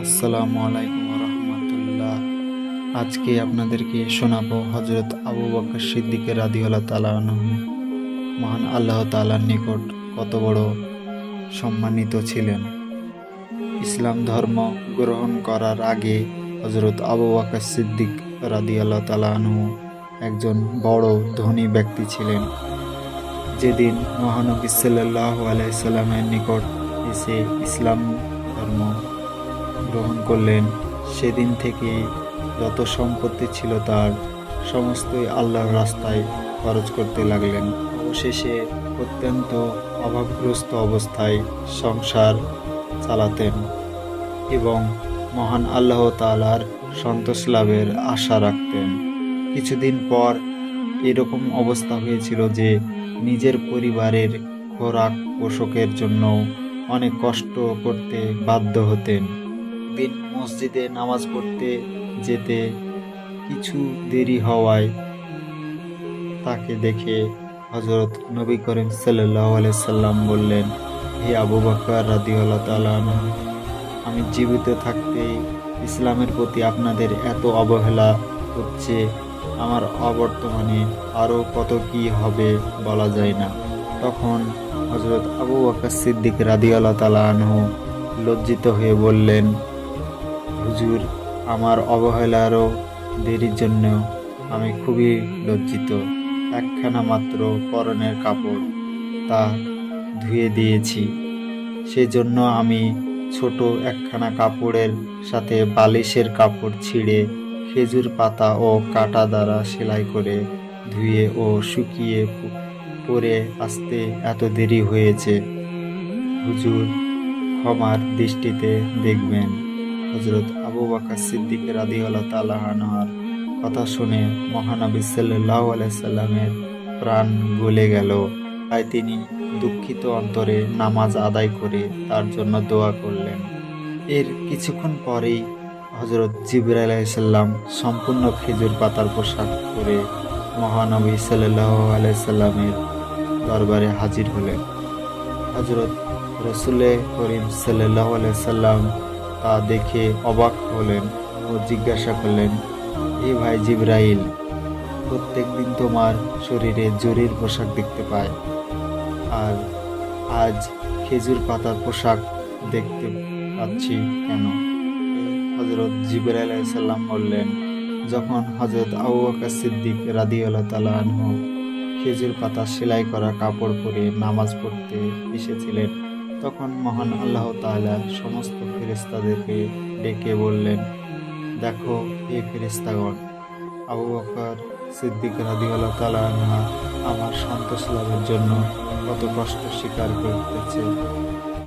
আসসালামু আলাইকুম রহমতুল্লাহ। আজকে আপনাদেরকে শোনাবো হজরত আবু বকর সিদ্দিকের রাদিয়াল্লাহু তাআলা আনহু মহান আল্লাহ তাআলার নিকট কত বড় সম্মানিত ছিলেন। ইসলাম ধর্ম গ্রহণ করার আগে হজরত আবু বকর সিদ্দিক রাদিয়াল্লাহু তাআলা আনহু একজন বড় ধনী ব্যক্তি ছিলেন। যেদিন মহানবী সাল্লাল্লাহু আলাইহি সাল্লামের নিকট এসে ইসলাম ধর্ম গ্রহণ করলেন, সেদিন থেকেই যত সম্পত্তি ছিল তার সমস্তই আল্লাহর রাস্তায় খরচ করতে লাগলেন। অবশেষে অত্যন্ত অভাবগ্রস্ত অবস্থায় সংসার চালাতেন এবং মহান আল্লাহ তাআলার সন্তোষ লাভের আশা রাখতেন। কিছুদিন পর এরকম অবস্থা হয়েছিল যে নিজের পরিবারের খোরাক পোষকের জন্য অনেক কষ্ট করতে বাধ্য হতেন। দিন মসজিদে নামাজ পড়তে যেতে কিছু দেরি হওয়ায় তাকে দেখে হযরত নবী করিম সাল্লাল্লাহু আলাইহি সাল্লাম বললেন, হে আবু বকর রাদিয়াল্লাহু তাআলা আনহু, আমি জীবিত থাকতে ইসলামের প্রতি আপনাদের এত অবহেলা হচ্ছে, আমার অবর্তমানে আরও কত কি হবে বলা যায় না। তখন হযরত আবু বকর সিদ্দিক রাদিয়াল্লাহু তাআলা আনহু লজ্জিত হয়ে বললেন, হুজুর, আমার অবহেলারও দেরির জন্য আমি খুবই লজ্জিত। একখানা মাত্র পরনের কাপড়, তা ধুয়ে দিয়েছি। সেজন্য আমি ছোট একখানা কাপড়ের সাথে বালিশের কাপড় ছিঁড়ে খেজুর পাতা ও কাঁটা দ্বারা সেলাই করে ধুয়ে ও শুকিয়ে পরে আসতে এত দেরি হয়েছে। হুজুর, ক্ষমার দৃষ্টিতে দেখবেন। হযরত আবু বকর সিদ্দিক রাদিয়াল্লাহু তাআলা আনহুর কথা শুনে মহানবী সাল্লাল্লাহু আলাইহি সাল্লামের প্রাণ গলে গেল। তাই তিনি দুঃখিত অন্তরে নামাজ আদায় করে তার জন্য দোয়া করলেন। এর কিছুক্ষণ পরেই হযরত জিবরাইল আলাইহিস সালাম সম্পূর্ণ খেজুর পাতার পোশাক পরে মহানবী সাল্লাল্লাহু আলাইহি সাল্লামের দরবারে হাজির হলেন। হযরত রাসূল করিম সাল্লাল্লাহু আলাইহি সাল্লাম তা দেখে অবাক হলেন ও জিজ্ঞাসা করলেন, হে ভাই জিবরাইল, প্রত্যেকদিন তোমার শরীরে জরির পোশাক দেখতে পাই, আর আজ খেজুর পাতার পোশাক দেখতে পাচ্ছি কেন? হযরত জিবরাইল আলাইহিস সালাম বললেন, যখন হযরত আবু বকর সিদ্দিক রাদিয়াল্লাহু তাআলা আনহু খেজুর পাতা সেলাই করা কাপড় পরে নামাজ পড়তে এসেছিলেন, তখন মহান আল্লাহ তাআলা সমস্ত ফেরেশতাদেরকে ডেকে বললেন, দেখো হে ফেরেশতাগণ, আবু বকর সিদ্দিক রাদিয়াল্লাহু তাআলা আনহু আমার সন্তোষ লাভের জন্য কত কষ্ট স্বীকার করতেছে।